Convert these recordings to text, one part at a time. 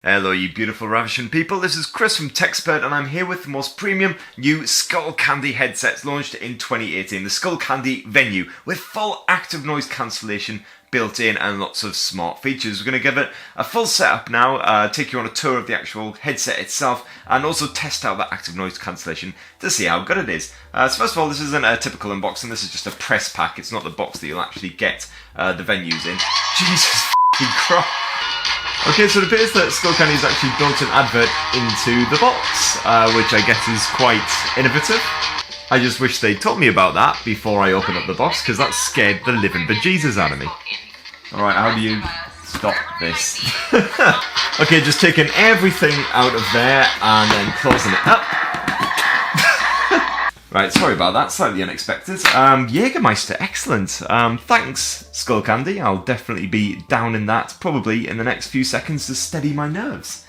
Hello you beautiful ravishing people, this is Chris from TechSpert and I'm here with the most premium new Skullcandy headsets launched in 2018, the Skullcandy Venue, with full active noise cancellation built in and lots of smart features. We're going to give it a full setup now, take you on a tour of the actual headset itself and also test out that active noise cancellation to see how good it is. So first of all, this isn't a typical unboxing, this is just a press pack, it's not the box that you'll actually get the Venues in. Jesus f***ing Christ. Okay, so it appears that Skullcandy has actually built an advert into the box, which I guess is quite innovative. I just wish they'd told me about that before I opened up the box, because that scared the living bejesus out of me. Alright, how do you stop this? Okay, just taking everything out of there and then closing it up. Right, sorry about that, slightly unexpected. Jägermeister, excellent. Thanks, Skullcandy. I'll definitely be down in that, probably in the next few seconds to steady my nerves.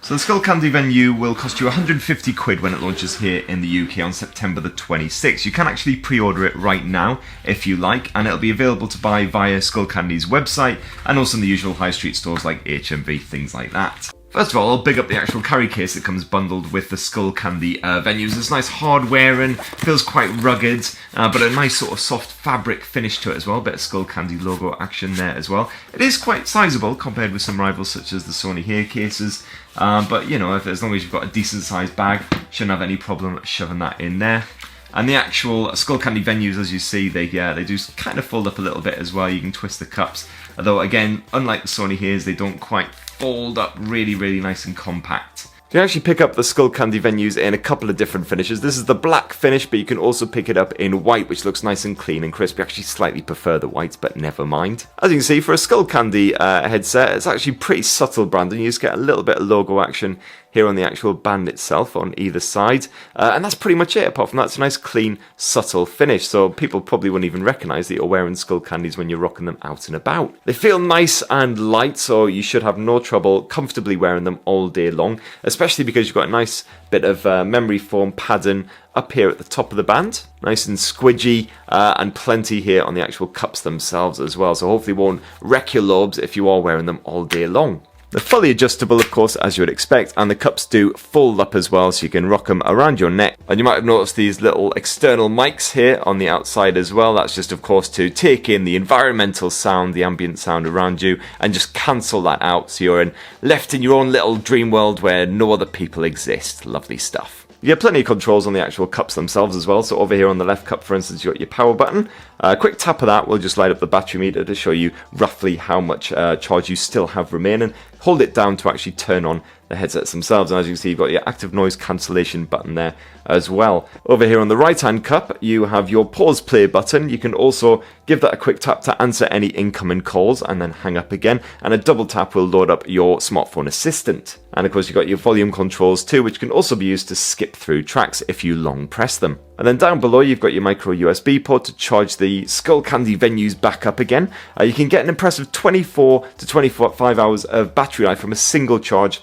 So the Skullcandy Venue will cost you 150 quid when it launches here in the UK on September the 26th. You can actually pre-order it right now if you like, and it'll be available to buy via Skullcandy's website and also in the usual high street stores like HMV, things like that. First of all, I'll big up the actual carry case that comes bundled with the Skullcandy Venues. It's nice hardware and feels quite rugged, but a nice sort of soft fabric finish to it as well. Bit of Skullcandy logo action there as well. It is quite sizable compared with some rivals such as the Sony h.ear cases, but you know, as long as you've got a decent sized bag, shouldn't have any problem shoving that in there. And the actual Skullcandy Venues, as you see, they do kind of fold up a little bit as well. You can twist the cups, although again, unlike the Sony h.ears, they don't quite fold up really nice and compact. You can actually pick up the Skullcandy Venues in a couple of different finishes. This is the black finish, but you can also pick it up in white, which looks nice and clean and crisp. I actually slightly prefer the white, but never mind. As you can see, for a Skullcandy headset, it's actually pretty subtle branding. You just get a little bit of logo action here on the actual band itself on either side, and that's pretty much it. Apart from that, it's a nice clean subtle finish, so people probably wouldn't even recognise that you're wearing Skullcandies when you're rocking them out and about. They feel nice and light, so you should have no trouble comfortably wearing them all day long, especially because you've got a nice bit of memory foam padding up here at the top of the band, nice and squidgy, and plenty here on the actual cups themselves as well, so hopefully it won't wreck your lobes if you are wearing them all day long. They're fully adjustable, of course, as you would expect, and the cups do fold up as well, so you can rock them around your neck. And you might have noticed these little external mics here on the outside as well. That's just, of course, to take in the environmental sound, the ambient sound around you, and just cancel that out, so you're left in your own little dream world where no other people exist. Lovely stuff. You get plenty of controls on the actual cups themselves as well. So over here on the left cup, for instance, you've got your power button. A quick tap of that will just light up the battery meter to show you roughly how much charge you still have remaining. Hold it down to actually turn on the headsets themselves, and as you can see, you've got your active noise cancellation button there as well. Over here on the right hand cup, you have your pause play button. You can also give that a quick tap to answer any incoming calls and then hang up again, and a double tap will load up your smartphone assistant. And of course, you've got your volume controls too, which can also be used to skip through tracks if you long press them. And then down below, you've got your micro USB port to charge the Skullcandy Venues back up again. You can get an impressive 24 to 25 hours of battery life from a single charge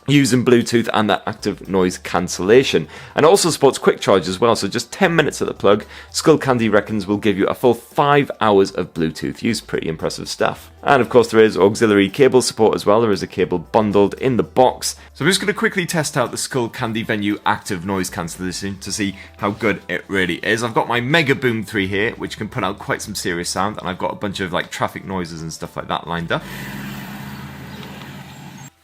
using Bluetooth and that active noise cancellation. And it also supports quick charge as well, so just 10 minutes at the plug, Skullcandy reckons will give you a full 5 hours of Bluetooth use. Pretty impressive stuff. And of course there is auxiliary cable support as well. There is a cable bundled in the box. So I'm just going to quickly test out the Skullcandy Venue active noise cancellation to see how good it really is. I've got my Mega Boom 3 here, which can put out quite some serious sound, and I've got a bunch of like traffic noises and stuff like that lined up.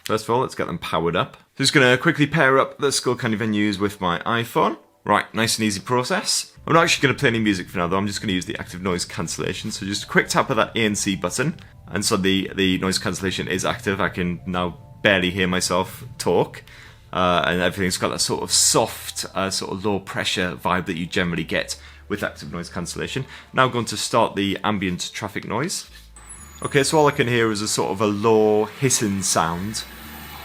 First of all, let's get them powered up. Just going to quickly pair up the Skullcandy Venues with my iPhone. Right, nice and easy process. I'm not actually going to play any music for now though, I'm just going to use the active noise cancellation. So just a quick tap of that ANC button, and so the noise cancellation is active. I can now barely hear myself talk, and everything's got that sort of soft, sort of low pressure vibe that you generally get with active noise cancellation. Now I'm going to start the ambient traffic noise. Okay, so all I can hear is a sort of a low hissing sound,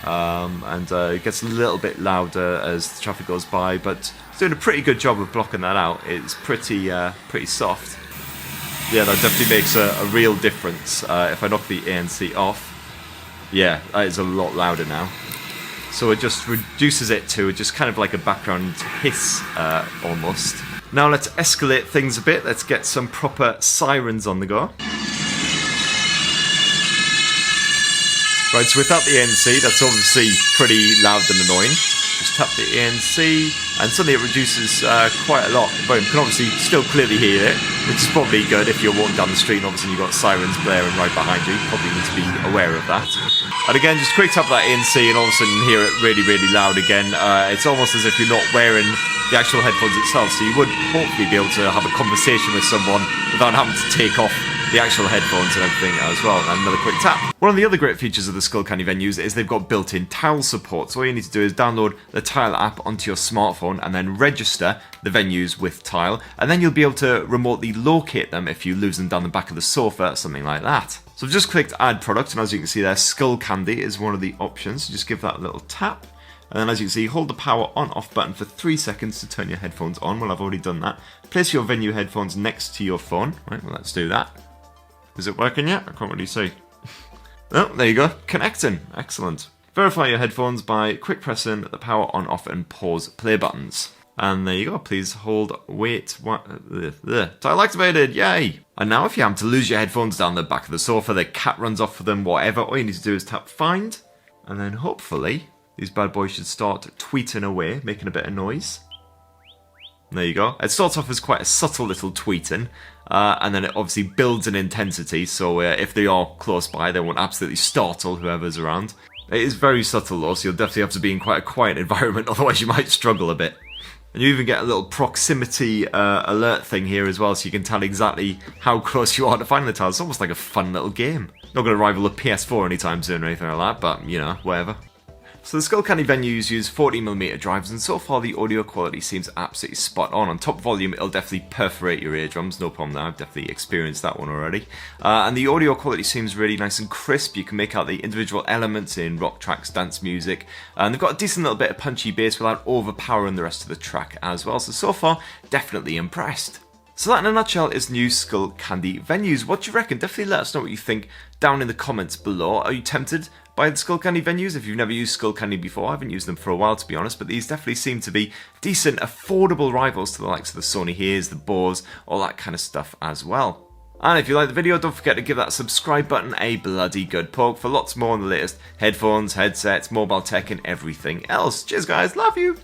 and it gets a little bit louder as the traffic goes by, but it's doing a pretty good job of blocking that out. It's pretty soft. Yeah, that definitely makes a real difference. If I knock the ANC off, yeah, that is a lot louder now. So it just reduces it to just kind of like a background hiss, almost. Now let's escalate things a bit. Let's get some proper sirens on the go. Right, so without the ANC, that's obviously pretty loud and annoying. Just tap the ANC, and suddenly it reduces quite a lot. But you can obviously still clearly hear it, which is probably good if you're walking down the street and obviously you've got sirens blaring right behind you. You probably need to be aware of that. And again, just quick tap that ANC and all of a sudden you hear it really, really loud again. It's almost as if you're not wearing the actual headphones itself, so you would hopefully be able to have a conversation with someone without having to take off the actual headphones and everything as well. And another quick tap. One of the other great features of the Skullcandy Venues is they've got built-in tile support. So all you need to do is download the Tile app onto your smartphone and then register the venues with Tile, and then you'll be able to remotely locate them if you lose them down the back of the sofa, something like that. So I've just clicked add product, and as you can see there, Skullcandy is one of the options. So just give that a little tap. And then as you can see, hold the power on off button for 3 seconds to turn your headphones on. Well, I've already done that. Place your venue headphones next to your phone. Right, well, let's do that. Is it working yet? I can't really see. Oh, there you go. Connecting. Excellent. Verify your headphones by quick pressing the power on, off and pause play buttons. And there you go. Please hold, wait. Tile activated. Yay. And now if you happen to lose your headphones down the back of the sofa, the cat runs off for them, whatever, all you need to do is tap find. And then hopefully these bad boys should start tweeting away, making a bit of noise. There you go. It starts off as quite a subtle little tweeting, and then it obviously builds in intensity, so if they are close by, they won't absolutely startle whoever's around. It is very subtle though, so you'll definitely have to be in quite a quiet environment, otherwise you might struggle a bit. And you even get a little proximity alert thing here as well, so you can tell exactly how close you are to finding the tile. It's almost like a fun little game. Not going to rival a PS4 anytime soon or anything like that, but, you know, whatever. So the Skullcandy Venues use 40mm drives, and so far the audio quality seems absolutely spot on. On top volume, it'll definitely perforate your eardrums, no problem there, I've definitely experienced that one already. And the audio quality seems really nice and crisp. You can make out the individual elements in rock tracks, dance music, and they've got a decent little bit of punchy bass without overpowering the rest of the track as well. So far, definitely impressed. So that in a nutshell is new Skullcandy Venues. What do you reckon? Definitely let us know what you think down in the comments below. Are you tempted by the Skullcandy Venues? If you've never used Skullcandy before, I haven't used them for a while to be honest, but these definitely seem to be decent, affordable rivals to the likes of the Sony h.ears, the Bose, all that kind of stuff as well. And if you like the video, don't forget to give that subscribe button a bloody good poke for lots more on the latest headphones, headsets, mobile tech and everything else. Cheers guys, love you!